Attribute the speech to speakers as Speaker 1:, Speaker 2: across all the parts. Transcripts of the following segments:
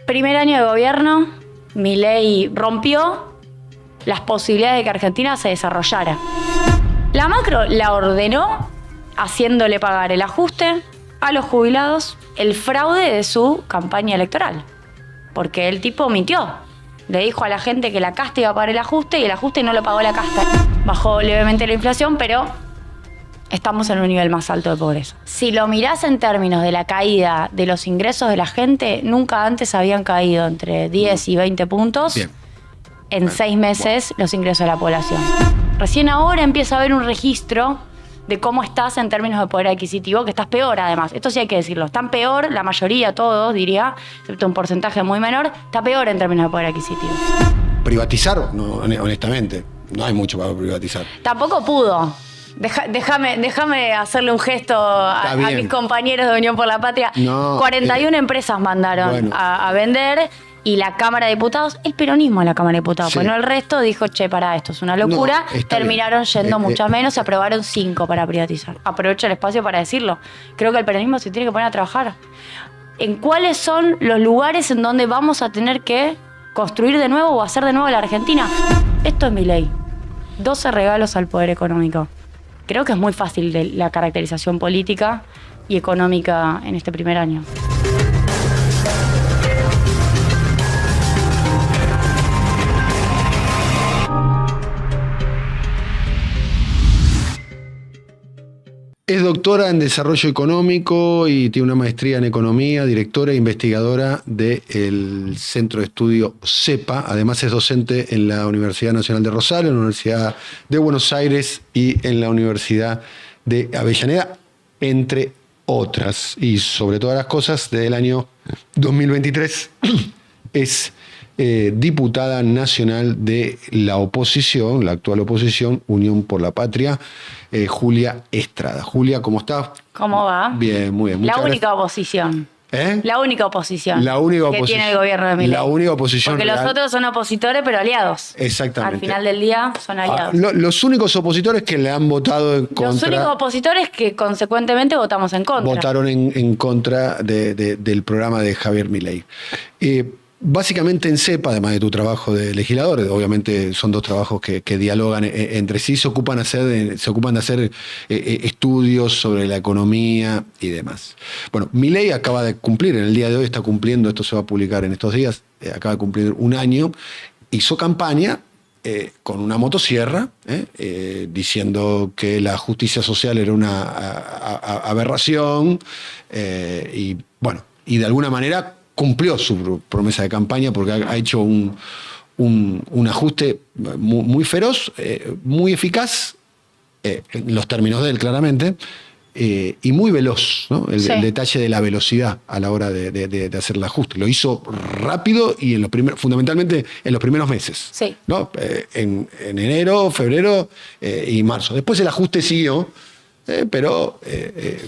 Speaker 1: Primer año de gobierno, Milei rompió las posibilidades de que Argentina se desarrollara. La macro la ordenó haciéndole pagar el ajuste a los jubilados, el fraude de su campaña electoral. Porque el tipo mintió. Le dijo a la gente que la casta iba a pagar el ajuste y el ajuste no lo pagó la casta. Bajó levemente la inflación, pero estamos en un nivel más alto de pobreza. Si lo mirás en términos de la caída de los ingresos de la gente, nunca antes habían caído entre 10 y 20 puntos. Bien. En 6 meses los ingresos de la población. Recién ahora empieza a haber un registro de cómo estás en términos de poder adquisitivo, que estás peor además. Esto sí hay que decirlo. Están peor, la mayoría, todos diría, excepto un porcentaje muy menor, está peor en términos de poder adquisitivo.
Speaker 2: Privatizar, no, honestamente, no hay mucho para privatizar.
Speaker 1: Tampoco pudo. Déjame hacerle un gesto a mis compañeros de Unión por la Patria. No, 41 empresas mandaron a vender. Y la Cámara de Diputados, el peronismo de la Cámara de Diputados, sí. Pues no el resto, dijo, che, pará, esto es una locura. No, terminaron yendo mucho menos, se aprobaron 5 para privatizar. Aprovecho el espacio para decirlo. Creo que el peronismo se tiene que poner a trabajar. ¿En cuáles son los lugares en donde vamos a tener que construir de nuevo o hacer de nuevo la Argentina? Esto es Milei. 12 regalos al poder económico. Creo que es muy fácil de la caracterización política y económica en este primer año.
Speaker 2: Es doctora en Desarrollo Económico y tiene una maestría en Economía, directora e investigadora del Centro de Estudio CEPA. Además es docente en la Universidad Nacional de Rosario, en la Universidad de Buenos Aires y en la Universidad de Avellaneda, entre otras. Y sobre todas las cosas, desde el año 2023 es diputada nacional de la oposición, la actual oposición, Unión por la Patria, Julia Estrada. Julia, ¿cómo estás?
Speaker 1: ¿Cómo va?
Speaker 2: Bien, muy bien.
Speaker 1: La única oposición. La única oposición que tiene el gobierno de Milei.
Speaker 2: La única oposición
Speaker 1: porque real. Los otros son opositores, pero aliados.
Speaker 2: Exactamente.
Speaker 1: Al final del día son aliados.
Speaker 2: Los únicos opositores que le han votado en contra.
Speaker 1: Los únicos opositores que consecuentemente votamos en contra.
Speaker 2: Votaron en contra del programa de Javier Milei. Básicamente en CEPA, además de tu trabajo de legislador, obviamente son dos trabajos que dialogan entre sí, se ocupan de hacer estudios sobre la economía y demás. Bueno, Milei acaba de cumplir, en el día de hoy está cumpliendo, esto se va a publicar en estos días, acaba de cumplir 1 año, hizo campaña con una motosierra, diciendo que la justicia social era una aberración, y de alguna manera cumplió su promesa de campaña porque ha hecho un ajuste muy feroz, muy eficaz, en los términos de él claramente, y muy veloz, ¿no? El detalle de la velocidad a la hora de hacer el ajuste. Lo hizo rápido y fundamentalmente en los primeros meses.
Speaker 1: Sí.
Speaker 2: ¿No? En enero, febrero y marzo. Después el ajuste siguió, pero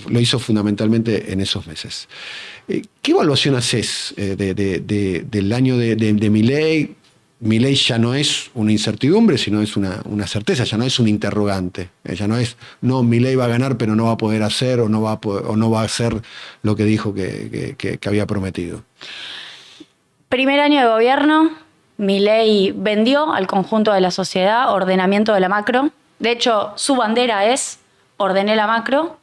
Speaker 2: lo hizo fundamentalmente en esos meses. ¿Qué evaluación haces del año de Milei? Milei ya no es una incertidumbre, sino es una certeza, ya no es un interrogante. Ya no es, Milei va a ganar, pero no va a poder hacer o no va a hacer lo que dijo que había prometido.
Speaker 1: Primer año de gobierno, Milei vendió al conjunto de la sociedad ordenamiento de la macro. De hecho, su bandera es ordené la macro.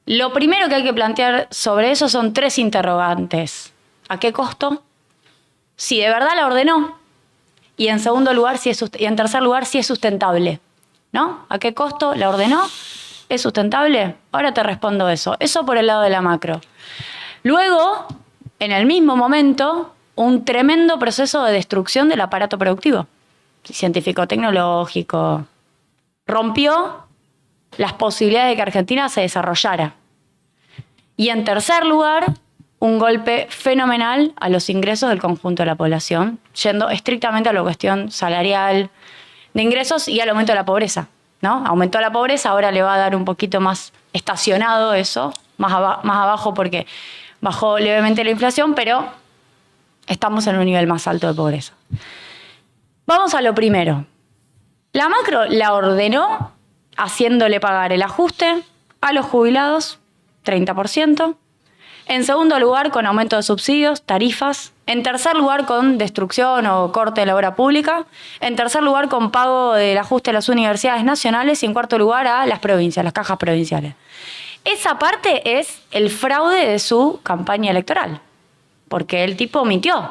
Speaker 1: Lo primero que hay que plantear sobre eso son 3 interrogantes. ¿A qué costo? Si de verdad la ordenó. Y en segundo lugar, y en tercer lugar, si es sustentable. ¿No? ¿A qué costo la ordenó? ¿Es sustentable? Ahora te respondo eso. Eso por el lado de la macro. Luego, en el mismo momento, un tremendo proceso de destrucción del aparato productivo. Científico-tecnológico. Rompió las posibilidades de que Argentina se desarrollara. Y en tercer lugar, un golpe fenomenal a los ingresos del conjunto de la población, yendo estrictamente a la cuestión salarial, de ingresos y al aumento de la pobreza, ¿no? Aumentó la pobreza, ahora le va a dar un poquito más estacionado eso, más abajo porque bajó levemente la inflación, pero estamos en un nivel más alto de pobreza. Vamos a lo primero. La macro la ordenó haciéndole pagar el ajuste a los jubilados, 30%. En segundo lugar, con aumento de subsidios, tarifas En tercer lugar, con destrucción o corte de la obra pública. En tercer lugar, con pago del ajuste a las universidades nacionales. Y en cuarto lugar, a las provincias, las cajas provinciales. Esa parte es el fraude de su campaña electoral. Porque el tipo mintió.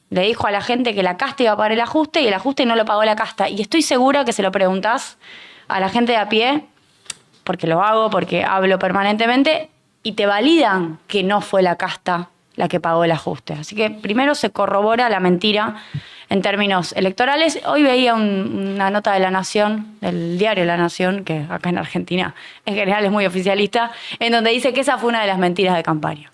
Speaker 1: Le dijo a la gente que la casta iba a pagar el ajuste y el ajuste no lo pagó la casta. Y estoy segura que se lo preguntás a la gente de a pie, porque lo hago, porque hablo permanentemente, y te validan que no fue la casta la que pagó el ajuste. Así que primero se corrobora la mentira en términos electorales. Hoy veía una nota de La Nación, del diario La Nación, que acá en Argentina en general es muy oficialista, en donde dice que esa fue una de las mentiras de campaña.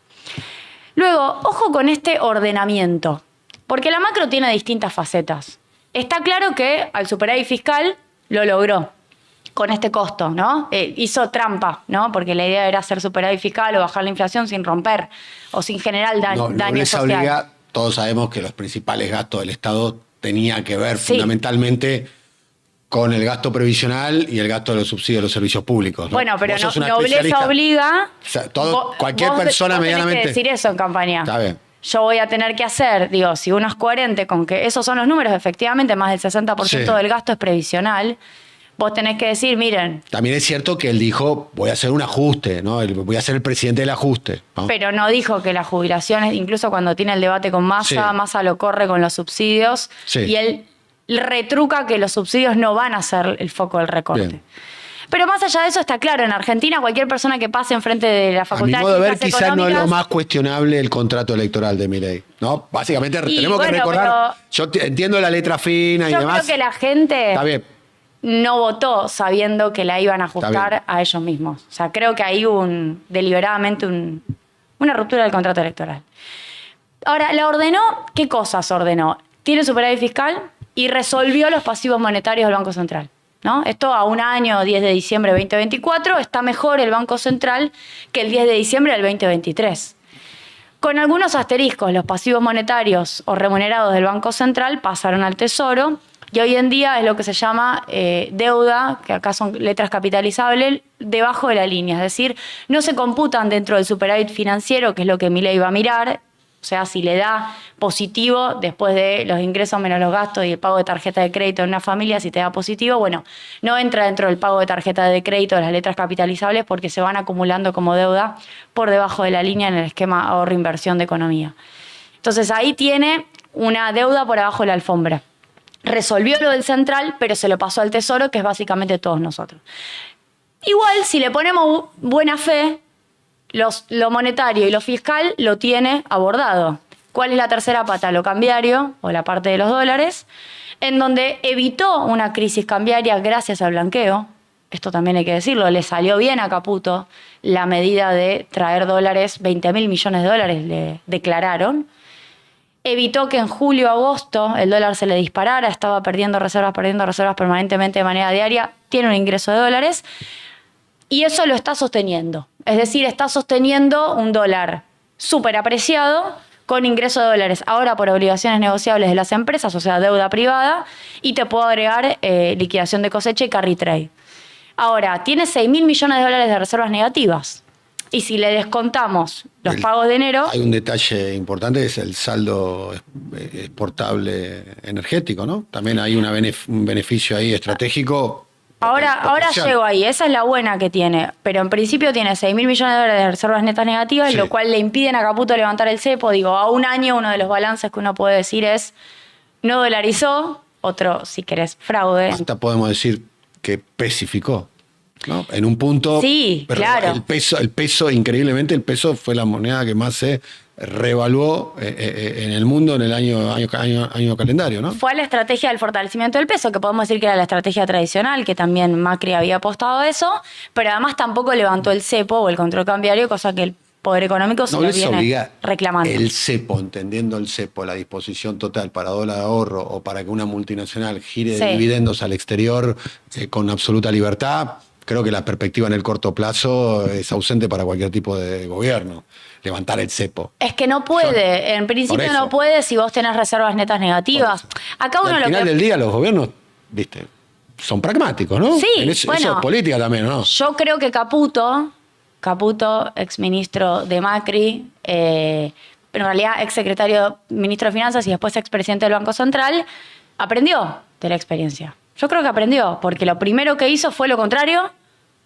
Speaker 1: Luego, ojo con este ordenamiento, porque la macro tiene distintas facetas. Está claro que al superávit fiscal lo logró con este costo, ¿no? Hizo trampa, ¿no? Porque la idea era hacer superávit fiscal o bajar la inflación sin romper o sin generar daño social.
Speaker 2: Obliga, todos sabemos que los principales gastos del Estado tenían que ver fundamentalmente con el gasto previsional y el gasto de los subsidios de los servicios públicos, ¿no?
Speaker 1: Bueno, pero nobleza obliga.
Speaker 2: O sea, cualquier persona medianamente.
Speaker 1: Tenés que decir eso en campaña.
Speaker 2: Está bien.
Speaker 1: Yo voy a tener que hacer, digo, si uno es coherente con que esos son los números, efectivamente, más del 60% del gasto es previsional. Vos tenés que decir, miren.
Speaker 2: También es cierto que él dijo, voy a hacer un ajuste, ¿no? Voy a ser el presidente del ajuste, ¿no?
Speaker 1: Pero no dijo que las jubilaciones, incluso cuando tiene el debate con Massa, Massa lo corre con los subsidios. Sí. Y él retruca que los subsidios no van a ser el foco del recorte. Bien. Pero más allá de eso, está claro, en Argentina cualquier persona que pase enfrente de la Facultad de
Speaker 2: Ciencias Económicas... quizás no es lo más cuestionable el contrato electoral de Milei, ¿no? Básicamente tenemos que recordar... Yo entiendo la letra fina y demás.
Speaker 1: Yo creo que la gente...
Speaker 2: Está bien.
Speaker 1: No votó sabiendo que la iban a ajustar a ellos mismos. O sea, creo que ahí hubo deliberadamente una ruptura del contrato electoral. Ahora, ¿la ordenó? ¿Qué cosas ordenó? Tiene superávit fiscal y resolvió los pasivos monetarios del Banco Central, ¿no? Esto a un año, 10 de diciembre de 2024, está mejor el Banco Central que el 10 de diciembre del 2023. Con algunos asteriscos, los pasivos monetarios o remunerados del Banco Central pasaron al Tesoro. Y hoy en día es lo que se llama deuda, que acá son letras capitalizables, debajo de la línea. Es decir, no se computan dentro del superávit financiero, que es lo que Milei va a mirar. O sea, si le da positivo después de los ingresos menos los gastos y el pago de tarjeta de crédito en una familia, si te da positivo, bueno, no entra dentro del pago de tarjeta de crédito de las letras capitalizables porque se van acumulando como deuda por debajo de la línea en el esquema ahorro-inversión de economía. Entonces ahí tiene una deuda por abajo de la alfombra. Resolvió lo del central, pero se lo pasó al Tesoro, que es básicamente todos nosotros. Igual, si le ponemos buena fe, lo monetario y lo fiscal lo tiene abordado. ¿Cuál es la tercera pata? Lo cambiario, o la parte de los dólares, en donde evitó una crisis cambiaria gracias al blanqueo. Esto también hay que decirlo, le salió bien a Caputo la medida de traer dólares, 20.000 millones de dólares le declararon. Evitó que en julio-agosto el dólar se le disparara, estaba perdiendo reservas permanentemente de manera diaria, tiene un ingreso de dólares y eso lo está sosteniendo. Es decir, está sosteniendo un dólar súper apreciado con ingreso de dólares, ahora por obligaciones negociables de las empresas, o sea, deuda privada, y te puedo agregar liquidación de cosecha y carry trade. Ahora, tiene 6.000 millones de dólares de reservas negativas. Y si le descontamos los pagos de enero... Hay
Speaker 2: un detalle importante, es el saldo exportable energético, ¿no? También hay un beneficio ahí estratégico.
Speaker 1: Ahora llego ahí, esa es la buena que tiene. Pero en principio tiene 6.000 millones de dólares de reservas netas negativas, lo cual le impiden a Caputo levantar el cepo. Digo, a un año uno de los balances que uno puede decir es no dolarizó, otro, si querés, fraude.
Speaker 2: Hasta podemos decir que pesificó, ¿no? En un punto,
Speaker 1: sí, claro.
Speaker 2: El peso, increíblemente, el peso fue la moneda que más se revaluó en el mundo en el año calendario, ¿no?
Speaker 1: Fue la estrategia del fortalecimiento del peso, que podemos decir que era la estrategia tradicional, que también Macri había apostado a eso, pero además tampoco levantó el cepo o el control cambiario, cosa que el Poder Económico se lo viene reclamando.
Speaker 2: El cepo, entendiendo el cepo, la disposición total para dólar de ahorro o para que una multinacional gire de dividendos al exterior con absoluta libertad. Creo que la perspectiva en el corto plazo es ausente para cualquier tipo de gobierno. Levantar el cepo.
Speaker 1: Es que no puede. En principio no puede si vos tenés reservas netas negativas. Acá uno
Speaker 2: al final del día los gobiernos, viste, son pragmáticos, ¿no?
Speaker 1: Sí,
Speaker 2: eso es política también, ¿no?
Speaker 1: Yo creo que Caputo, exministro de Macri, en realidad ex secretario, ministro de Finanzas y después expresidente del Banco Central, aprendió de la experiencia. Yo creo que aprendió, porque lo primero que hizo fue lo contrario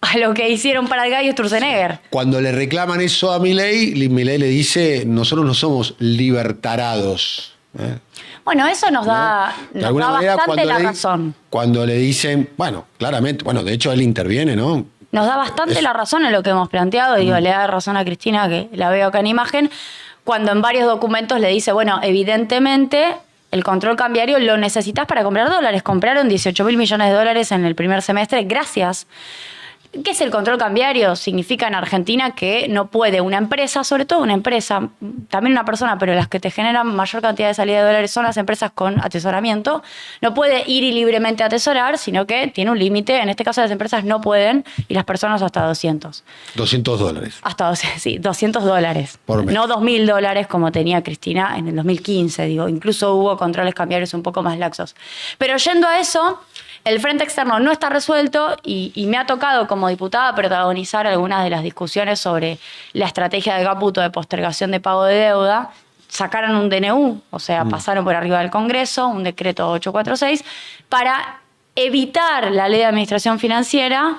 Speaker 1: a lo que hicieron Pratgay y Sturzenegger.
Speaker 2: Cuando le reclaman eso a Milei le dice, nosotros no somos libertarados.
Speaker 1: Bueno, eso nos da,
Speaker 2: De
Speaker 1: nos
Speaker 2: alguna
Speaker 1: da
Speaker 2: manera,
Speaker 1: bastante la razón.
Speaker 2: Cuando le dicen, bueno, claramente, de hecho él interviene, ¿no?
Speaker 1: Nos da bastante la razón en lo que hemos planteado. Digo, le da razón a Cristina, que la veo acá en imagen, cuando en varios documentos le dice, bueno, evidentemente el control cambiario lo necesitas para comprar dólares. Compraron 18.000 millones de dólares en el primer semestre, gracias. ¿Qué es el control cambiario? Significa en Argentina que no puede una empresa, sobre todo una empresa, también una persona, pero las que te generan mayor cantidad de salida de dólares son las empresas con atesoramiento, no puede ir y libremente atesorar, sino que tiene un límite. En este caso las empresas no pueden y las personas hasta 200.
Speaker 2: $200.
Speaker 1: Hasta, sí, $200.
Speaker 2: Por mes.
Speaker 1: No $2.000 como tenía Cristina en el 2015, digo. Incluso hubo controles cambiarios un poco más laxos. Pero yendo a eso, el frente externo no está resuelto y me ha tocado como diputada protagonizar algunas de las discusiones sobre la estrategia de Caputo de postergación de pago de deuda. Sacaron un DNU, o sea, pasaron por arriba del Congreso, un decreto 846, para evitar la ley de administración financiera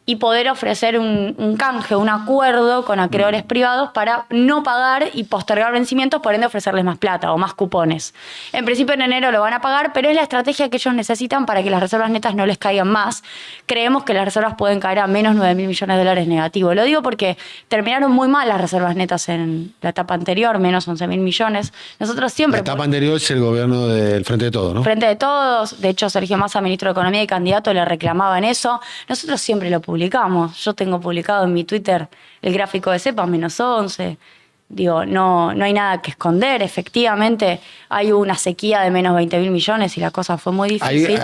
Speaker 1: y poder ofrecer un canje, un acuerdo con acreedores privados para no pagar y postergar vencimientos, por ende ofrecerles más plata o más cupones. En principio en enero lo van a pagar, pero es la estrategia que ellos necesitan para que las reservas netas no les caigan más. Creemos que las reservas pueden caer a menos 9.000 millones de dólares negativo. Lo digo porque terminaron muy mal las reservas netas en la etapa anterior, menos 11.000 millones. Nosotros siempre...
Speaker 2: La etapa anterior es el gobierno del Frente de Todos, ¿no?
Speaker 1: Frente de Todos. De hecho, Sergio Massa, ministro de Economía y candidato, le reclamaban eso. Nosotros siempre lo publicamos. Yo tengo publicado en mi Twitter el gráfico de cepa, menos 11. Digo, no hay nada que esconder. Efectivamente, hay una sequía de menos 20.000 millones y la cosa fue muy difícil.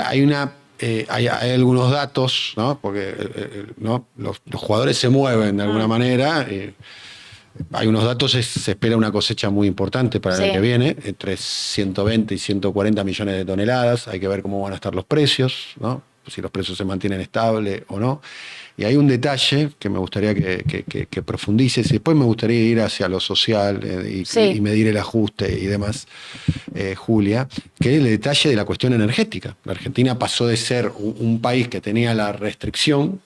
Speaker 2: Hay algunos datos, ¿no? Porque ¿no? Los jugadores se mueven de alguna manera. Hay unos datos, se espera una cosecha muy importante para el año que viene, entre 120 y 140 millones de toneladas. Hay que ver cómo van a estar los precios, ¿no? Si los precios se mantienen estables o no. Y hay un detalle que me gustaría que profundices, y después me gustaría ir hacia lo social y medir el ajuste y demás, Julia, que es el detalle de la cuestión energética. La Argentina pasó de ser un país que tenía la restricción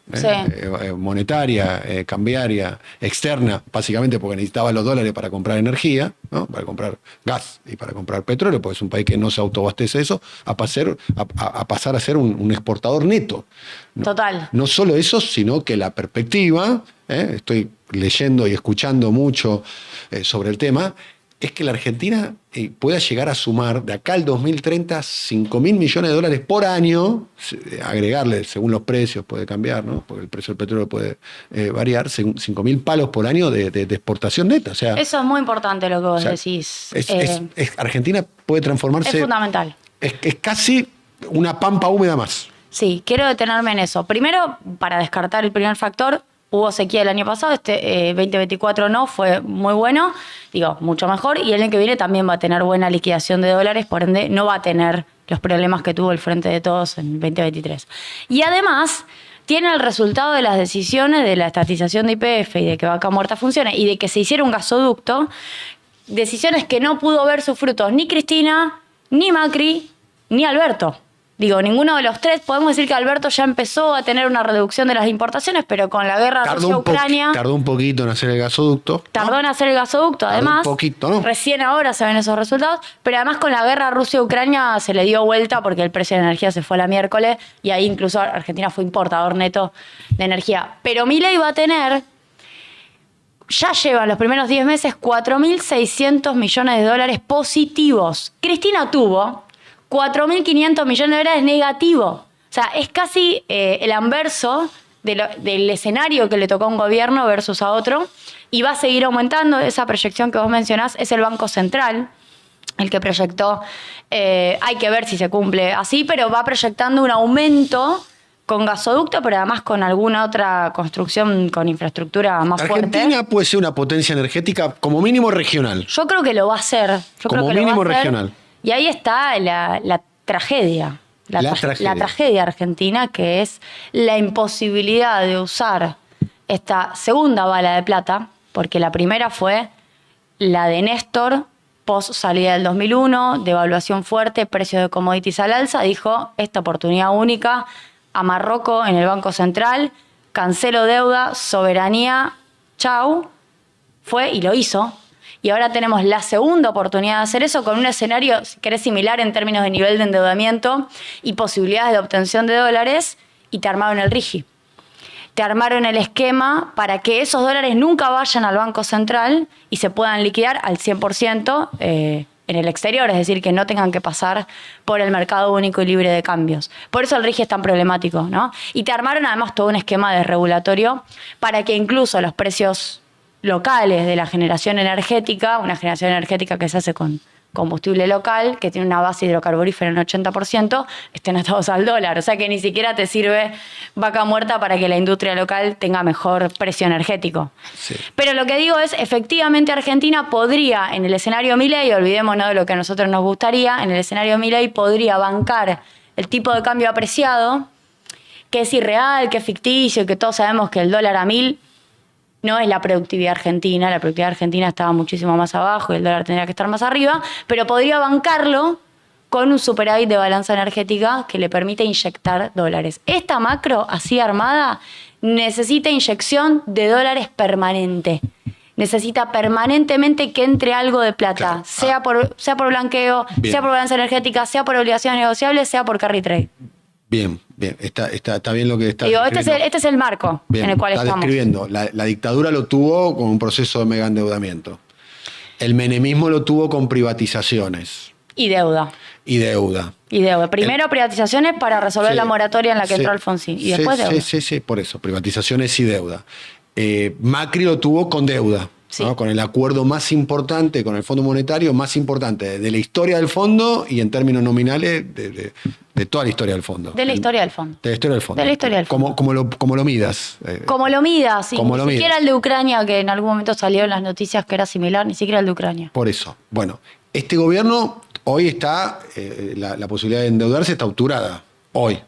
Speaker 2: monetaria, cambiaria, externa, básicamente porque necesitaba los dólares para comprar energía, ¿no? Para comprar gas y para comprar petróleo, porque es un país que no se autoabastece de eso, a pasar a ser un exportador neto.
Speaker 1: Total.
Speaker 2: No solo eso, sino que la perspectiva, estoy leyendo y escuchando mucho sobre el tema, es que la Argentina pueda llegar a sumar de acá al 2030 5.000 millones de dólares por año, agregarle según los precios, puede cambiar, ¿no? Porque el precio del petróleo puede variar, 5.000 palos por año de exportación neta. O sea,
Speaker 1: eso es muy importante lo que vos decís.
Speaker 2: Argentina puede transformarse...
Speaker 1: Es fundamental.
Speaker 2: Es casi una pampa húmeda más.
Speaker 1: Sí, quiero detenerme en eso. Primero, para descartar el primer factor, hubo sequía el año pasado, 2024 no, fue muy bueno, digo, mucho mejor, y el año que viene también va a tener buena liquidación de dólares, por ende no va a tener los problemas que tuvo el Frente de Todos en 2023. Y además, tiene el resultado de las decisiones de la estatización de YPF y de que Vaca Muerta funcione, y de que se hiciera un gasoducto, decisiones que no pudo ver sus frutos ni Cristina, ni Macri, ni Alberto. Digo, ninguno de los tres. Podemos decir que Alberto ya empezó a tener una reducción de las importaciones, pero con la guerra Rusia-Ucrania...
Speaker 2: Tardó un poquito en hacer el gasoducto.
Speaker 1: Tardó en hacer el gasoducto, además.
Speaker 2: Un poquito, ¿no?
Speaker 1: Recién ahora se ven esos resultados, pero además con la guerra Rusia-Ucrania se le dio vuelta porque el precio de la energía se fue a la miércoles y ahí incluso Argentina fue importador neto de energía. Pero Milei va a tener... Ya llevan los primeros 10 meses 4.600 millones de dólares positivos. Cristina tuvo 4.500 millones de dólares negativo. O sea, es casi el anverso del escenario que le tocó a un gobierno versus a otro. Y va a seguir aumentando. Esa proyección que vos mencionás es el Banco Central, el que proyectó. Hay que ver si se cumple así, pero va proyectando un aumento con gasoducto, pero además con alguna otra construcción con infraestructura más fuerte.
Speaker 2: Argentina puede ser una potencia energética como mínimo regional.
Speaker 1: Yo creo que lo va a hacer.
Speaker 2: Como mínimo regional.
Speaker 1: Y ahí está la tragedia. La tragedia argentina, que es la imposibilidad de usar esta segunda bala de plata, porque la primera fue la de Néstor, post salida del 2001, devaluación fuerte, precios de commodities al alza, dijo, esta oportunidad única, a Marruecos en el Banco Central, cancelo deuda, soberanía, chau, fue y lo hizo. Y ahora tenemos la segunda oportunidad de hacer eso con un escenario, si querés, similar en términos de nivel de endeudamiento y posibilidades de obtención de dólares, y te armaron el RIGI. Te armaron el esquema para que esos dólares nunca vayan al Banco Central y se puedan liquidar al 100% en el exterior, es decir, que no tengan que pasar por el mercado único y libre de cambios. Por eso el RIGI es tan problemático, ¿no? Y te armaron además todo un esquema desregulatorio para que incluso los precios locales de la generación energética, una generación energética que se hace con combustible local, que tiene una base hidrocarburífera en 80%, estén atados al dólar. O sea que ni siquiera te sirve vaca muerta para que la industria local tenga mejor precio energético.
Speaker 2: Sí.
Speaker 1: Pero lo que digo es, efectivamente Argentina podría, en el escenario Milei, olvidémonos de lo que a nosotros nos gustaría, en el escenario Milei podría bancar el tipo de cambio apreciado, que es irreal, que es ficticio, que todos sabemos que el dólar a 1000 no es la productividad argentina estaba muchísimo más abajo y el dólar tendría que estar más arriba, pero podría bancarlo con un superávit de balanza energética que le permite inyectar dólares. Esta macro, así armada, necesita inyección de dólares permanente. Necesita permanentemente que entre algo de plata,
Speaker 2: claro.
Speaker 1: sea por blanqueo,
Speaker 2: Bien.
Speaker 1: sea por balanza energética, sea por obligaciones negociables, sea por carry trade.
Speaker 2: Bien, está bien lo que está
Speaker 1: Digo,
Speaker 2: describiendo.
Speaker 1: este es el marco
Speaker 2: Bien,
Speaker 1: en el cual
Speaker 2: está
Speaker 1: estamos.
Speaker 2: describiendo. La dictadura lo tuvo con un proceso de mega endeudamiento. El menemismo lo tuvo con privatizaciones
Speaker 1: Y deuda.
Speaker 2: y deuda.
Speaker 1: Primero privatizaciones para resolver
Speaker 2: Sí,
Speaker 1: la moratoria en la que
Speaker 2: sí,
Speaker 1: entró Alfonsín. Y después
Speaker 2: sí,
Speaker 1: deuda.
Speaker 2: Sí, por eso, privatizaciones y deuda. Macri lo tuvo con deuda,
Speaker 1: Sí.
Speaker 2: ¿no? Con el acuerdo más importante, con el Fondo Monetario más importante de la historia del fondo y en términos nominales de toda la historia del fondo.
Speaker 1: De la historia del fondo.
Speaker 2: De la historia del fondo.
Speaker 1: De la historia del fondo.
Speaker 2: Como lo midas.
Speaker 1: Como lo midas,
Speaker 2: Como
Speaker 1: ni
Speaker 2: lo
Speaker 1: siquiera
Speaker 2: midas.
Speaker 1: el de Ucrania, que en algún momento salió en las noticias que era similar, ni siquiera el de Ucrania.
Speaker 2: Por eso. Bueno, este gobierno hoy está, la posibilidad de endeudarse está obturada. Hoy.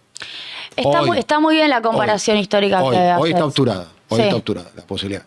Speaker 1: Está muy bien la comparación histórica
Speaker 2: Hoy
Speaker 1: que haces.
Speaker 2: está obturada. Hoy
Speaker 1: Sí.
Speaker 2: está obturada la posibilidad.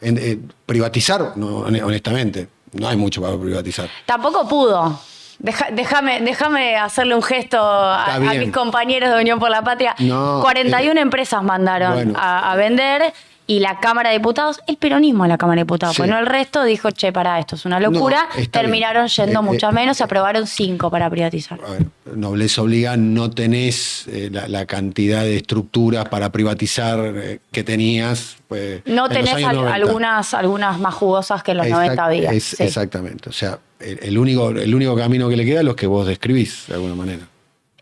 Speaker 2: Privatizar, no, honestamente, no hay mucho para privatizar.
Speaker 1: Tampoco pudo. Déjame hacerle un gesto a
Speaker 2: bien.
Speaker 1: mis compañeros de Unión por la Patria.
Speaker 2: No,
Speaker 1: 41 empresas mandaron
Speaker 2: bueno.
Speaker 1: a vender y la Cámara de Diputados, el peronismo de la Cámara de Diputados,
Speaker 2: Sí.
Speaker 1: pues no el resto, dijo, che, pará, esto es una locura.
Speaker 2: No, está
Speaker 1: Terminaron
Speaker 2: bien.
Speaker 1: yendo muchas menos, se aprobaron 5 para privatizar.
Speaker 2: A ver, nobleza obliga, no tenés la cantidad de estructuras para privatizar que tenías. Pues,
Speaker 1: No
Speaker 2: en los
Speaker 1: tenés
Speaker 2: años 90.
Speaker 1: algunas más jugosas que en los 90 había. Sí.
Speaker 2: Exactamente. O sea, el único camino que le queda es los que vos describís, de alguna manera.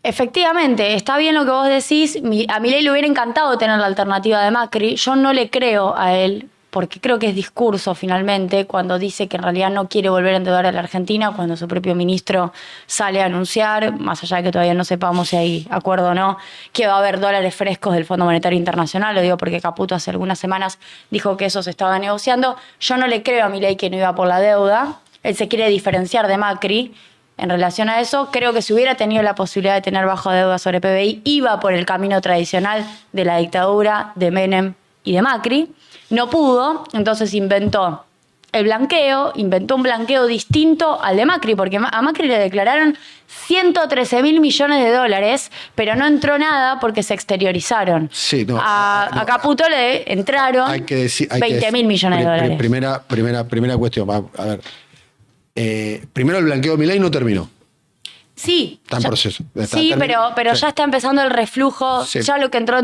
Speaker 1: Efectivamente, está bien lo que vos decís. A Milei le hubiera encantado tener la alternativa de Macri. Yo no le creo a él, porque creo que es discurso finalmente, cuando dice que en realidad no quiere volver a endeudar a la Argentina, cuando su propio ministro sale a anunciar, más allá de que todavía no sepamos si hay acuerdo o no, que va a haber dólares frescos del Fondo Monetario Internacional. Lo digo porque Caputo hace algunas semanas dijo que eso se estaba negociando. Yo no le creo a Milei que no iba por la deuda. Él se quiere diferenciar de Macri. En relación a eso, creo que si hubiera tenido la posibilidad de tener bajo deuda sobre PBI, iba por el camino tradicional de la dictadura de Menem y de Macri. No pudo, entonces inventó un blanqueo distinto al de Macri, porque a Macri le declararon 113.000 millones de dólares, pero no entró nada porque se exteriorizaron.
Speaker 2: Sí, no,
Speaker 1: a Caputo le entraron 20.000 millones de dólares.
Speaker 2: Primera cuestión, a ver. Primero, el blanqueo de Milei no terminó.
Speaker 1: Sí.
Speaker 2: Está en proceso.
Speaker 1: Sí, pero ya está empezando el reflujo.
Speaker 2: Sí.
Speaker 1: Ya lo que entró.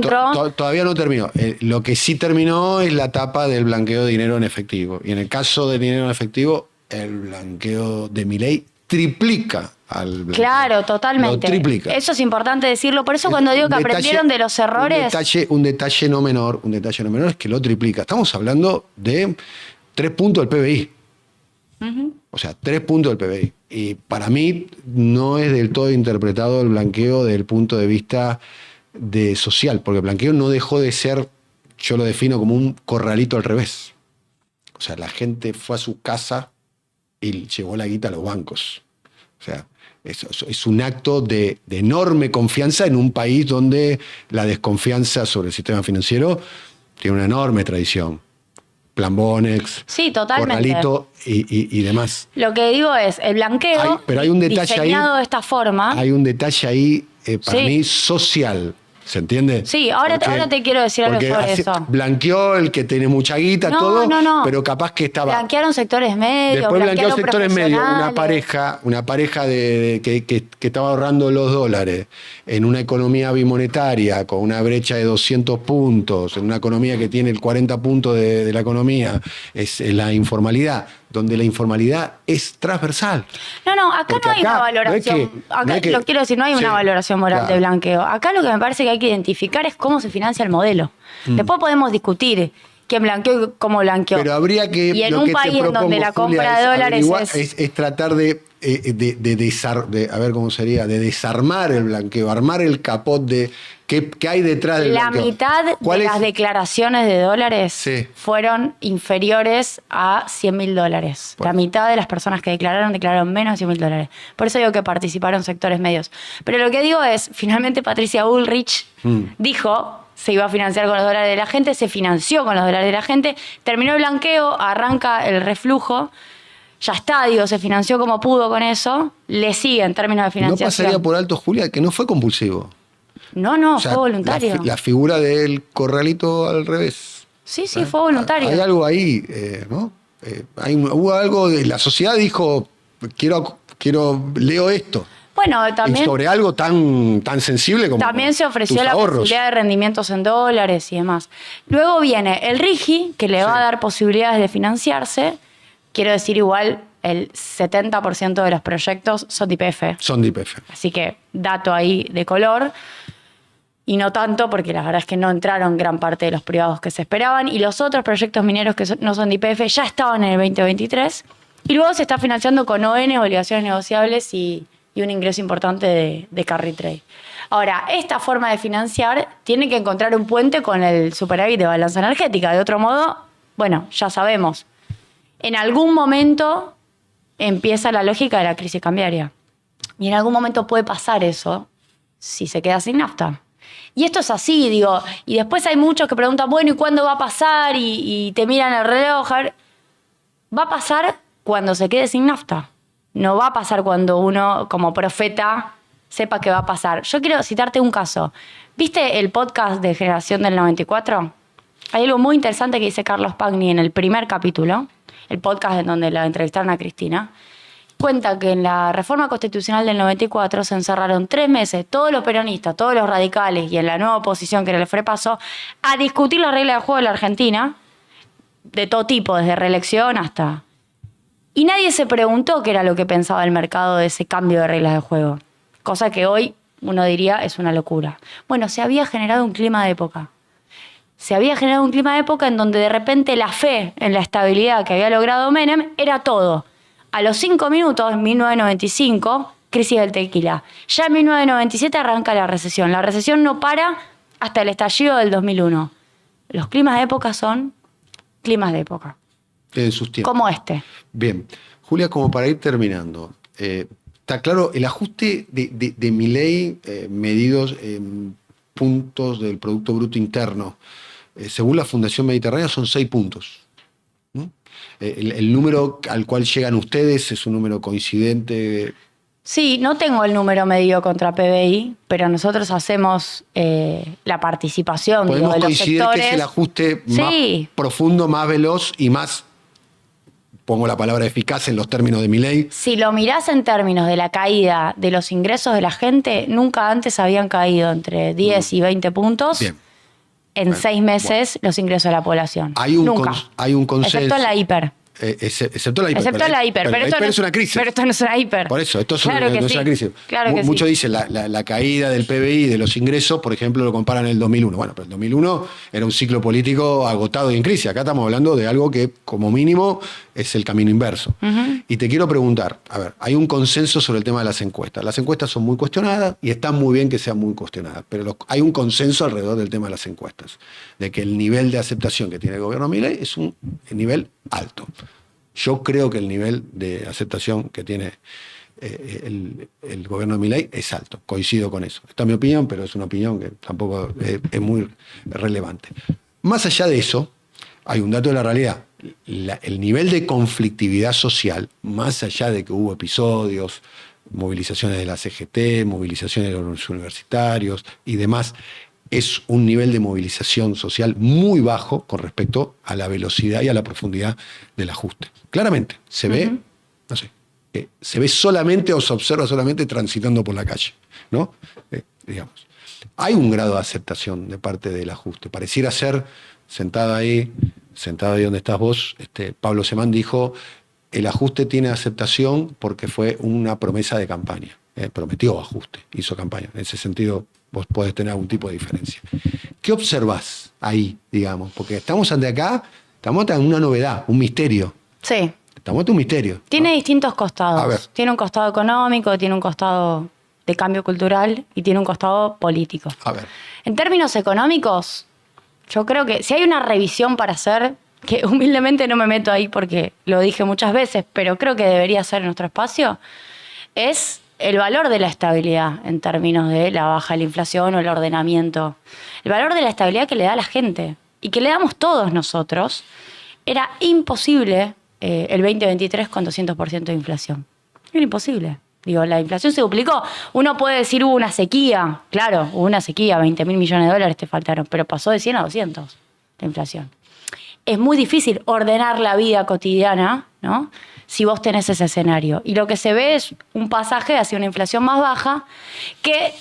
Speaker 2: Todavía no terminó. Lo que sí terminó es la etapa del blanqueo de dinero en efectivo. Y en el caso del dinero en efectivo, el blanqueo de Milei triplica al blanqueo.
Speaker 1: Claro, totalmente.
Speaker 2: Lo triplica.
Speaker 1: Eso es importante decirlo. Por eso cuando digo que aprendieron de los errores...
Speaker 2: Un detalle no menor es que lo triplica. Estamos hablando de 3 puntos del PBI. O sea, 3 puntos del PBI. Y para mí no es del todo interpretado el blanqueo desde el punto de vista de social, porque el blanqueo no dejó de ser, yo lo defino como un corralito al revés. O sea, la gente fue a su casa y llevó la guita a los bancos. O sea, es un acto de enorme confianza en un país donde la desconfianza sobre el sistema financiero tiene una enorme tradición. Plan Bonex,
Speaker 1: Sí, totalmente.
Speaker 2: Corralito y demás.
Speaker 1: Lo que digo es, el blanqueo
Speaker 2: Pero hay un detalle
Speaker 1: diseñado
Speaker 2: ahí,
Speaker 1: de esta forma.
Speaker 2: Hay un detalle ahí, para
Speaker 1: Sí.
Speaker 2: mí, social. ¿Se entiende?
Speaker 1: Sí, ahora te quiero decir algo
Speaker 2: porque
Speaker 1: sobre eso.
Speaker 2: Blanqueó el que tiene mucha guita,
Speaker 1: No,
Speaker 2: todo,
Speaker 1: no.
Speaker 2: pero capaz que estaba...
Speaker 1: Blanquearon sectores medios,
Speaker 2: Después blanqueó
Speaker 1: blanquearon
Speaker 2: sectores medios,
Speaker 1: profesionales.
Speaker 2: una pareja que estaba ahorrando los dólares en una economía bimonetaria con una brecha de 200 puntos, en una economía que tiene el 40 puntos de la economía, es la informalidad, donde la informalidad es transversal.
Speaker 1: No, acá
Speaker 2: Porque
Speaker 1: no hay
Speaker 2: acá
Speaker 1: una valoración.
Speaker 2: no es que-
Speaker 1: lo quiero decir, no hay
Speaker 2: Sí,
Speaker 1: una valoración moral
Speaker 2: claro.
Speaker 1: de blanqueo. Acá lo que me parece que hay que identificar es cómo se financia el modelo. Después podemos discutir quién blanqueó y cómo blanqueó.
Speaker 2: Pero habría que...
Speaker 1: Y en
Speaker 2: lo
Speaker 1: un
Speaker 2: que te
Speaker 1: país en donde
Speaker 2: propongo,
Speaker 1: la compra
Speaker 2: Julia,
Speaker 1: de dólares
Speaker 2: averiguar,
Speaker 1: es...
Speaker 2: es tratar de a ver cómo sería, de desarmar el blanqueo, armar el capot de qué hay detrás del
Speaker 1: La
Speaker 2: blanqueo.
Speaker 1: mitad de
Speaker 2: ¿Cuál es?
Speaker 1: las declaraciones de dólares
Speaker 2: Sí.
Speaker 1: fueron inferiores a $100.000. La mitad de las personas que declararon menos de $100.000. Por eso digo que participaron sectores medios. Pero lo que digo es, finalmente Patricia Bullrich dijo, se iba a financiar con los dólares de la gente, se financió con los dólares de la gente, terminó el blanqueo, arranca el reflujo. Ya está, digo, se financió como pudo con eso, le sigue en términos de
Speaker 2: No
Speaker 1: financiación.
Speaker 2: pasaría por alto, Julia, que no fue compulsivo.
Speaker 1: No,
Speaker 2: O sea,
Speaker 1: fue voluntario.
Speaker 2: La figura del corralito al revés.
Speaker 1: Sí, fue voluntario.
Speaker 2: Hay algo ahí, ¿no? Hubo algo de la sociedad dijo, leo esto.
Speaker 1: Bueno,
Speaker 2: Y
Speaker 1: también,
Speaker 2: sobre algo tan sensible como
Speaker 1: también se ofreció
Speaker 2: tus
Speaker 1: la
Speaker 2: ahorros.
Speaker 1: posibilidad de rendimientos en dólares y demás. Luego viene el RIGI, que le va a dar posibilidades de financiarse. Quiero decir, igual, el 70% de los proyectos son de YPF.
Speaker 2: Son de YPF.
Speaker 1: Así que dato ahí de color. Y no tanto, porque la verdad es que no entraron gran parte de los privados que se esperaban. Y los otros proyectos mineros que no son de YPF ya estaban en el 2023. Y luego se está financiando con ON, obligaciones negociables y un ingreso importante de carry trade. Ahora, esta forma de financiar tiene que encontrar un puente con el superávit de balanza energética. De otro modo, bueno, ya sabemos. En algún momento empieza la lógica de la crisis cambiaria. Y en algún momento puede pasar eso si se queda sin nafta. Y esto es así, digo. Y después hay muchos que preguntan, bueno, ¿y cuándo va a pasar? Y te miran el reloj. A ver, va a pasar cuando se quede sin nafta. No va a pasar cuando uno, como profeta, sepa que va a pasar. Yo quiero citarte un caso. ¿Viste el podcast de Generación del 94? Hay algo muy interesante que dice Carlos Pagni en el primer capítulo, el podcast en donde la entrevistaron a Cristina. Cuenta que en la reforma constitucional del 94 se encerraron 3 meses todos los peronistas, todos los radicales y en la nueva oposición que era el Frepaso a discutir la regla de juego de la Argentina, de todo tipo, desde reelección hasta... Y nadie se preguntó qué era lo que pensaba el mercado de ese cambio de reglas de juego. Cosa que hoy uno diría es una locura. Bueno, se había generado un clima de época. Se había generado un clima de época en donde de repente la fe en la estabilidad que había logrado Menem era todo. A los 5 minutos, en 1995, crisis del tequila. Ya en 1997 arranca la recesión. La recesión no para hasta el estallido del 2001. Los climas de época son climas de época.
Speaker 2: En sus tiempos.
Speaker 1: Como este.
Speaker 2: Bien. Julia, como para ir terminando, está claro, el ajuste de Milei medidos en puntos del Producto Bruto Interno, según la Fundación Mediterránea, son 6 puntos. ¿No? El número al cual llegan ustedes es un número coincidente.
Speaker 1: Sí, no tengo el número medido contra PBI, pero nosotros hacemos la participación de
Speaker 2: Podemos
Speaker 1: los
Speaker 2: coincidir
Speaker 1: sectores.
Speaker 2: que es el ajuste
Speaker 1: Sí.
Speaker 2: más profundo, más veloz y más, pongo la palabra eficaz en los términos de Milei.
Speaker 1: Si lo mirás en términos de la caída de los ingresos de la gente, nunca antes habían caído entre 10 y 20 puntos.
Speaker 2: Bien.
Speaker 1: En 6 meses los ingresos de la población.
Speaker 2: Hay un
Speaker 1: Nunca.
Speaker 2: hay un consenso.
Speaker 1: Excepto en la hiper.
Speaker 2: Excepto la hiper.
Speaker 1: Excepto en la hiper.
Speaker 2: Pero
Speaker 1: Pero
Speaker 2: la
Speaker 1: esto
Speaker 2: hiper
Speaker 1: no
Speaker 2: es una crisis.
Speaker 1: Pero esto no es una hiper.
Speaker 2: Por eso, esto es
Speaker 1: Claro que
Speaker 2: no es
Speaker 1: sí.
Speaker 2: una crisis.
Speaker 1: Claro que
Speaker 2: Muchos
Speaker 1: sí.
Speaker 2: dicen la caída del PBI, de los ingresos, por ejemplo, lo comparan en el 2001. Bueno, pero el 2001 era un ciclo político agotado y en crisis. Acá estamos hablando de algo que, como mínimo, es el camino inverso. Y te quiero preguntar, a ver, hay un consenso sobre el tema de las encuestas. Las encuestas son muy cuestionadas y está muy bien que sean muy cuestionadas, pero hay un consenso alrededor del tema de las encuestas, de que el nivel de aceptación que tiene el gobierno Milei es un nivel alto. Yo creo que el nivel de aceptación que tiene el gobierno de Milei es alto. Coincido con eso. Esta es mi opinión, pero es una opinión que tampoco es muy relevante. Más allá de eso, hay un dato de la realidad. el nivel de conflictividad social, más allá de que hubo episodios, movilizaciones de la CGT, movilizaciones de los universitarios y demás, es un nivel de movilización social muy bajo con respecto a la velocidad y a la profundidad del ajuste. Claramente, se ve, no sé, se ve solamente o se observa solamente transitando por la calle, ¿no? Digamos. Hay un grado de aceptación de parte del ajuste. Pareciera ser, sentado ahí donde estás vos, Pablo Semán dijo, el ajuste tiene aceptación porque fue una promesa de campaña. Prometió ajuste, hizo campaña. En ese sentido, vos podés tener algún tipo de diferencia. ¿Qué observás ahí, digamos? Porque estamos ante una novedad, un misterio.
Speaker 1: Sí.
Speaker 2: Estamos ante un misterio.
Speaker 1: Tiene
Speaker 2: ¿no?
Speaker 1: distintos costados.
Speaker 2: A ver.
Speaker 1: Tiene un costado económico, tiene un costado de cambio cultural y tiene un costado político.
Speaker 2: A ver.
Speaker 1: En términos económicos, yo creo que si hay una revisión para hacer, que humildemente no me meto ahí porque lo dije muchas veces, pero creo que debería ser en nuestro espacio, es el valor de la estabilidad en términos de la baja de la inflación o el ordenamiento. El valor de la estabilidad que le da la gente y que le damos todos nosotros. Era imposible el 2023 con 200% de inflación. Era imposible. Digo, la inflación se duplicó. Uno puede decir hubo una sequía. Claro, hubo una sequía, 20.000 millones de dólares te faltaron, pero pasó de 100 a 200 la inflación. Es muy difícil ordenar la vida cotidiana, ¿no?, si vos tenés ese escenario. Y lo que se ve es un pasaje hacia una inflación más baja, que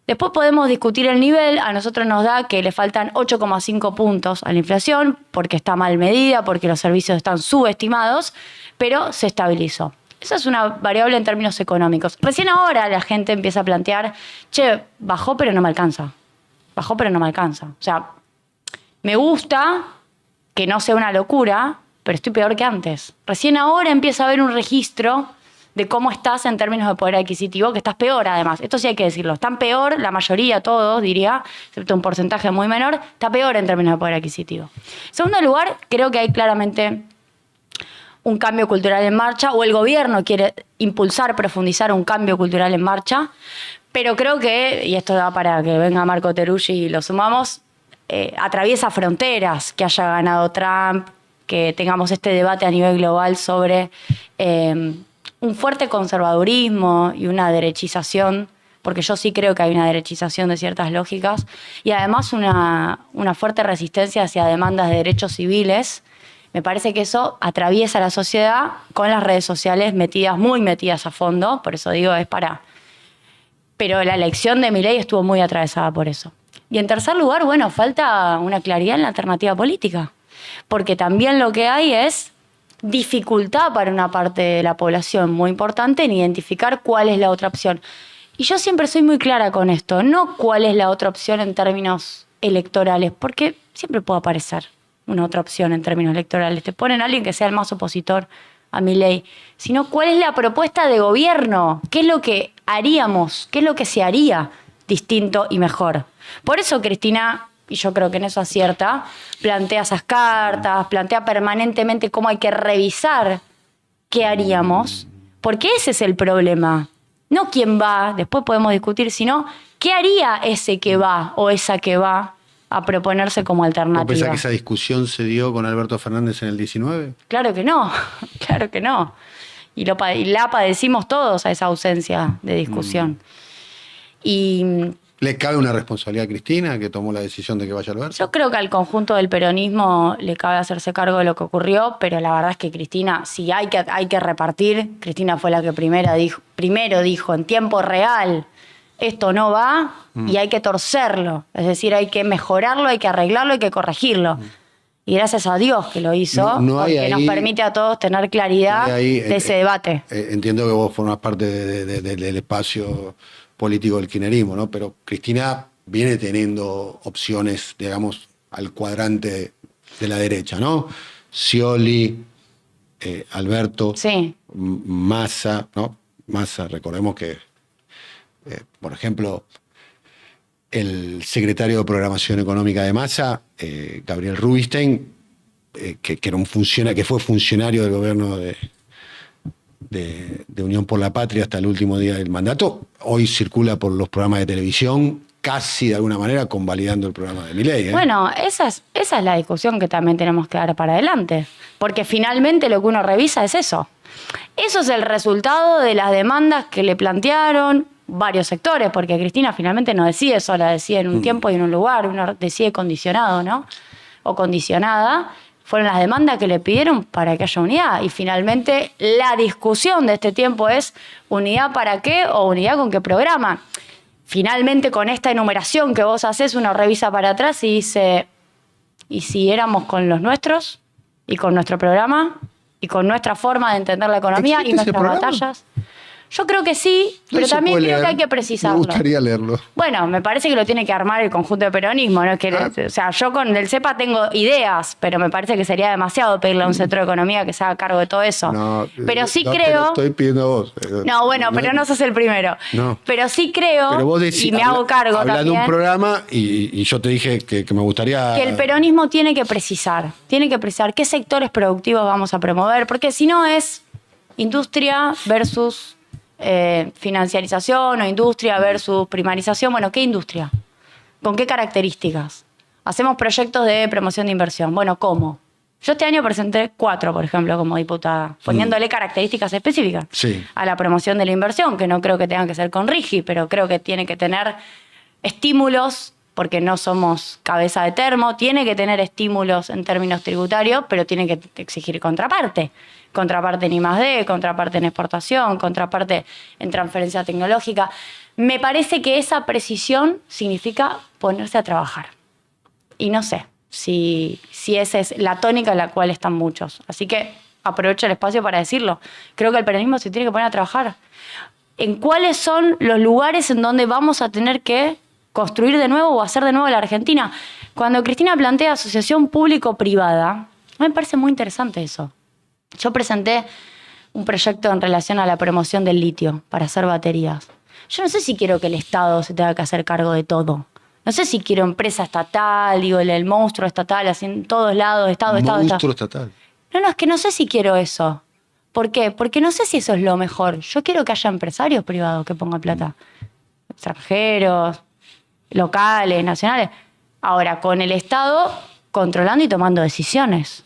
Speaker 1: después podemos discutir el nivel. A nosotros nos da que le faltan 8,5 puntos a la inflación, porque está mal medida, porque los servicios están subestimados, pero se estabilizó. Esa es una variable en términos económicos. Recién ahora la gente empieza a plantear, che, bajó pero no me alcanza. Bajó pero no me alcanza. O sea, me gusta que no sea una locura, pero estoy peor que antes. Recién ahora empieza a haber un registro de cómo estás en términos de poder adquisitivo, que estás peor además. Esto sí hay que decirlo. Están peor, la mayoría, todos diría, excepto un porcentaje muy menor, está peor en términos de poder adquisitivo. En segundo lugar, creo que hay claramente un cambio cultural en marcha, o el gobierno quiere impulsar, profundizar un cambio cultural en marcha, pero creo que, y esto da para que venga Marco Teruggi y lo sumamos, atraviesa fronteras, que haya ganado Trump, que tengamos este debate a nivel global sobre un fuerte conservadurismo y una derechización, porque yo sí creo que hay una derechización de ciertas lógicas, y además una fuerte resistencia hacia demandas de derechos civiles. Me parece que eso atraviesa la sociedad con las redes sociales muy metidas a fondo, por eso digo, es para... Pero la elección de Milei estuvo muy atravesada por eso. Y en tercer lugar, bueno, falta una claridad en la alternativa política, porque también lo que hay es dificultad para una parte de la población muy importante en identificar cuál es la otra opción. Y yo siempre soy muy clara con esto, no cuál es la otra opción en términos electorales, porque siempre puede aparecer una otra opción en términos electorales. Te ponen a alguien que sea el más opositor a Milei, sino cuál es la propuesta de gobierno, qué es lo que haríamos, qué es lo que se haría distinto y mejor. Por eso Cristina, y yo creo que en eso acierta, plantea esas cartas, plantea permanentemente cómo hay que revisar qué haríamos, porque ese es el problema. No quién va, después podemos discutir, sino qué haría ese que va o esa que va a proponerse como alternativa.
Speaker 2: ¿No pensás que esa discusión se dio con Alberto Fernández en el 19?
Speaker 1: Claro que no, claro que no. Y la padecimos todos a esa ausencia de discusión. Y
Speaker 2: ¿le cabe una responsabilidad a Cristina, que tomó la decisión de que vaya Alberto?
Speaker 1: yo creo que al conjunto del peronismo le cabe hacerse cargo de lo que ocurrió, pero la verdad es que Cristina, si hay que repartir, Cristina fue la que primero dijo en tiempo real, esto no va y hay que torcerlo. Es decir, hay que mejorarlo, hay que arreglarlo, hay que corregirlo. Y gracias a Dios que lo hizo, porque nos permite a todos tener claridad de ese debate.
Speaker 2: Entiendo que vos formás parte del espacio político del kirchnerismo, ¿no? Pero Cristina viene teniendo opciones, digamos, al cuadrante de la derecha, ¿no? Scioli, Alberto,
Speaker 1: Sí.
Speaker 2: Massa, ¿no? Massa, recordemos que, por ejemplo, el secretario de Programación Económica de Massa, Gabriel Rubinstein, que fue funcionario del gobierno de Unión por la Patria hasta el último día del mandato, hoy circula por los programas de televisión casi de alguna manera convalidando el programa de Milei.
Speaker 1: Bueno, esa es la discusión que también tenemos que dar para adelante. Porque finalmente lo que uno revisa es eso. Eso es el resultado de las demandas que le plantearon varios sectores, porque Cristina finalmente no decide sola, decide en un tiempo y en un lugar, uno decide condicionado, ¿no? O condicionada. Fueron las demandas que le pidieron para que haya unidad. Y finalmente la discusión de este tiempo es unidad para qué o unidad con qué programa. Finalmente con esta enumeración que vos haces, uno revisa para atrás y dice, ¿y si éramos con los nuestros? ¿Y con nuestro programa? ¿Y con nuestra forma de entender la economía y nuestras batallas? Yo creo que sí, pero también creo que hay que precisarlo.
Speaker 2: Me gustaría leerlo.
Speaker 1: Bueno, me parece que lo tiene que armar el conjunto de peronismo, ¿no? Es que, o sea, yo con el CEPA tengo ideas, pero me parece que sería demasiado pedirle a un centro de economía que se haga cargo de todo eso.
Speaker 2: No,
Speaker 1: pero sí
Speaker 2: no,
Speaker 1: creo...
Speaker 2: Te lo estoy pidiendo a vos.
Speaker 1: No, bueno, pero no sos el primero.
Speaker 2: No.
Speaker 1: Pero sí creo,
Speaker 2: Pero vos decís,
Speaker 1: y me hago cargo
Speaker 2: habla
Speaker 1: también,
Speaker 2: de un programa y yo te dije que me gustaría...
Speaker 1: que el peronismo tiene que precisar qué sectores productivos vamos a promover, porque si no es industria versus... financiarización o industria versus primarización. Bueno, ¿qué industria? ¿Con qué características? Hacemos proyectos de promoción de inversión. Bueno, ¿cómo? Yo este año presenté 4, por ejemplo, como diputada, poniéndole características específicas a la promoción de la inversión, que no creo que tengan que ser con RIGI, pero creo que tiene que tener estímulos, porque no somos cabeza de termo, tiene que tener estímulos en términos tributarios, pero tiene que exigir contraparte. Contraparte en I+D, contraparte en exportación, contraparte en transferencia tecnológica. Me parece que esa precisión significa ponerse a trabajar. Y no sé si esa es la tónica en la cual están muchos. Así que aprovecho el espacio para decirlo. Creo que el peronismo se tiene que poner a trabajar. ¿En cuáles son los lugares en donde vamos a tener que construir de nuevo o hacer de nuevo la Argentina? Cuando Cristina plantea asociación público-privada, me parece muy interesante eso. Yo presenté un proyecto en relación a la promoción del litio para hacer baterías. Yo no sé si quiero que el Estado se tenga que hacer cargo de todo. No sé si quiero empresa estatal, digo, el monstruo estatal, así en todos lados, Estado.
Speaker 2: Monstruo estatal.
Speaker 1: No, es que no sé si quiero eso. ¿Por qué? Porque no sé si eso es lo mejor. Yo quiero que haya empresarios privados que pongan plata. Extranjeros, locales, nacionales. Ahora, con el Estado controlando y tomando decisiones.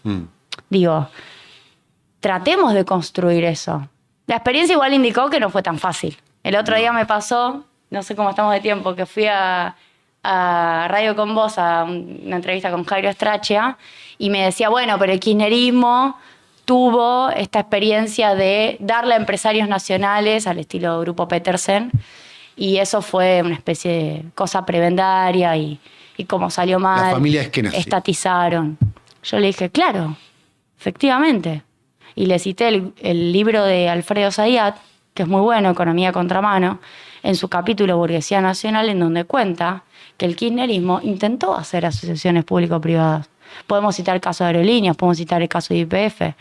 Speaker 1: Digo... Tratemos de construir eso. La experiencia igual indicó que no fue tan fácil. El otro día me pasó, no sé cómo estamos de tiempo, que fui a Radio Con Vos, a una entrevista con Jairo Strachea, y me decía, bueno, pero el kirchnerismo tuvo esta experiencia de darle a empresarios nacionales, al estilo Grupo Petersen, y eso fue una especie de cosa prebendaria, y como salió mal,
Speaker 2: la familia Eskenazi
Speaker 1: estatizaron. Yo le dije, claro, efectivamente. Y le cité el libro de Alfredo Zayat, que es muy bueno, Economía Contramano, en su capítulo Burguesía Nacional, en donde cuenta que el kirchnerismo intentó hacer asociaciones público-privadas. Podemos citar el caso de Aerolíneas, podemos citar el caso de YPF.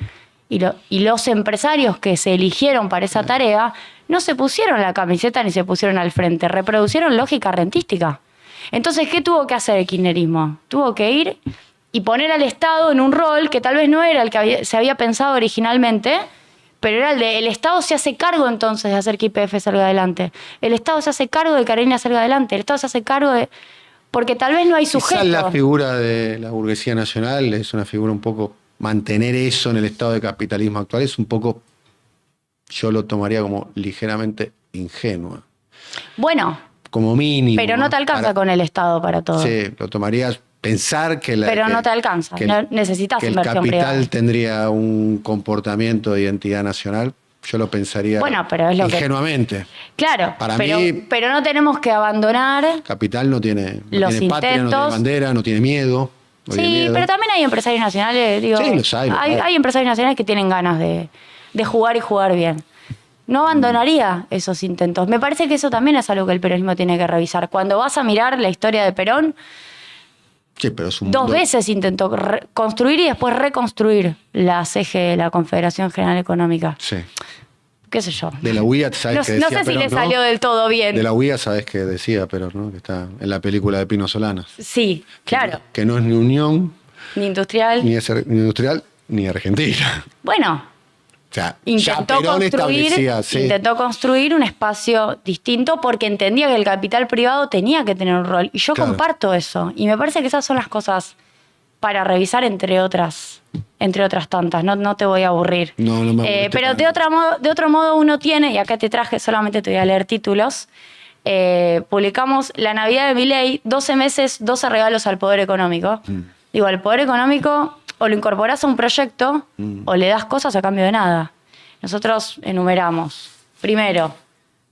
Speaker 1: Y los empresarios que se eligieron para esa tarea no se pusieron la camiseta ni se pusieron al frente, reproducieron lógica rentística. Entonces, ¿qué tuvo que hacer el kirchnerismo? Tuvo que ir... y poner al Estado en un rol que tal vez no era el que se había pensado originalmente, pero era el de el Estado se hace cargo entonces de hacer que YPF salga adelante. El Estado se hace cargo de que Aerolíneas salga adelante. El Estado se hace cargo de... Porque tal vez no hay sujeto.
Speaker 2: Quizás la figura de la burguesía nacional es una figura un poco... Mantener eso en el estado de capitalismo actual es un poco... Yo lo tomaría como ligeramente ingenua.
Speaker 1: Bueno.
Speaker 2: Como mínimo.
Speaker 1: Pero no te alcanza con el Estado para todo.
Speaker 2: Sí, lo tomarías... Pensar que
Speaker 1: pero no te alcanza, necesitas inversión privada.
Speaker 2: Que el capital tendría un comportamiento de identidad nacional, yo lo pensaría
Speaker 1: pero es lo
Speaker 2: ingenuamente.
Speaker 1: Claro,
Speaker 2: para mí,
Speaker 1: pero no tenemos que abandonar.
Speaker 2: Capital no tiene
Speaker 1: intentos,
Speaker 2: patria, no tiene bandera, no tiene miedo.
Speaker 1: Sí, pero también hay empresarios nacionales, digo.
Speaker 2: Sí, los hay.
Speaker 1: Hay empresarios nacionales que tienen ganas de jugar y jugar bien. No abandonaría esos intentos. Me parece que eso también es algo que el peronismo tiene que revisar. Cuando vas a mirar la historia de Perón,
Speaker 2: sí, pero es
Speaker 1: dos veces intentó construir y después reconstruir la CG de la Confederación General Económica.
Speaker 2: Sí.
Speaker 1: ¿Qué sé yo?
Speaker 2: De la UIA, ¿sabes qué decía?
Speaker 1: No sé si le salió del todo bien.
Speaker 2: De la UIA, ¿sabes qué decía Perón, no? Que está en la película de Pino Solanas.
Speaker 1: Sí, claro.
Speaker 2: Que no es ni unión,
Speaker 1: ni industrial,
Speaker 2: ni industrial, ni argentina.
Speaker 1: Bueno,
Speaker 2: O sea,
Speaker 1: intentó construir un espacio distinto porque entendía que el capital privado tenía que tener un rol. Y yo comparto eso. Y me parece que esas son las cosas para revisar, entre otras tantas. No te voy a aburrir.
Speaker 2: No me
Speaker 1: pero de otro modo uno tiene, y acá te traje, solamente te voy a leer títulos. Publicamos La Navidad de Milei, 12 meses, 12 regalos al poder económico. Digo, al poder económico o lo incorporás a un proyecto o le das cosas a cambio de nada. Nosotros enumeramos. Primero,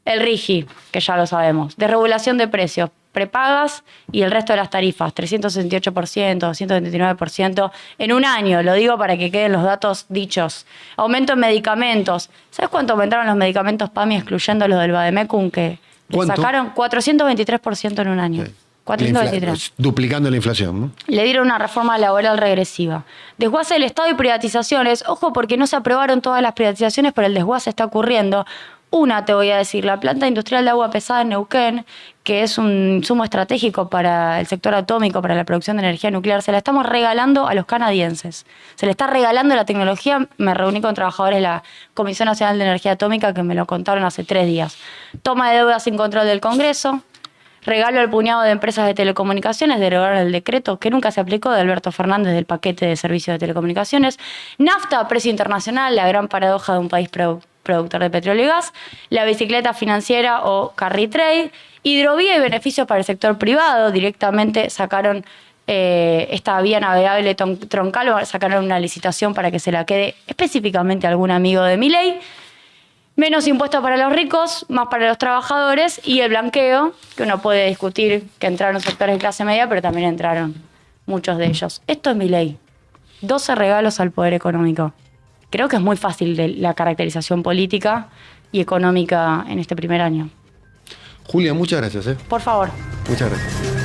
Speaker 1: el RIGI, que ya lo sabemos. Desregulación de precios, prepagas y el resto de las tarifas. 368%, 229% en un año. Lo digo para que queden los datos dichos. Aumento en medicamentos. ¿Sabes cuánto aumentaron los medicamentos PAMI excluyendo los del Vademecum que sacaron? 423% en un año. 423.
Speaker 2: Duplicando la inflación, ¿no?
Speaker 1: Le dieron una reforma laboral regresiva. Desguace del Estado y privatizaciones. Ojo, porque no se aprobaron todas las privatizaciones, pero el desguace está ocurriendo. Una, te voy a decir, la planta industrial de agua pesada en Neuquén, que es un insumo estratégico para el sector atómico, para la producción de energía nuclear, se la estamos regalando a los canadienses. Se le está regalando la tecnología. Me reuní con trabajadores de la Comisión Nacional de Energía Atómica que me lo contaron hace 3 días. Toma de deuda sin control del Congreso. Regalo al puñado de empresas de telecomunicaciones, derogar el decreto que nunca se aplicó de Alberto Fernández del paquete de servicios de telecomunicaciones. Nafta a precio internacional, la gran paradoja de un país productor de petróleo y gas. La bicicleta financiera o carry trade. Hidrovía y beneficios para el sector privado. Directamente sacaron esta vía navegable troncal, sacaron una licitación para que se la quede específicamente algún amigo de Milei. Menos impuestos para los ricos, más para los trabajadores y el blanqueo, que uno puede discutir que entraron sectores de clase media, pero también entraron muchos de ellos. Esto es Milei. 12 regalos al poder económico. Creo que es muy fácil de la caracterización política y económica en este primer año.
Speaker 2: Julia, muchas gracias.
Speaker 1: Por favor.
Speaker 2: Muchas gracias.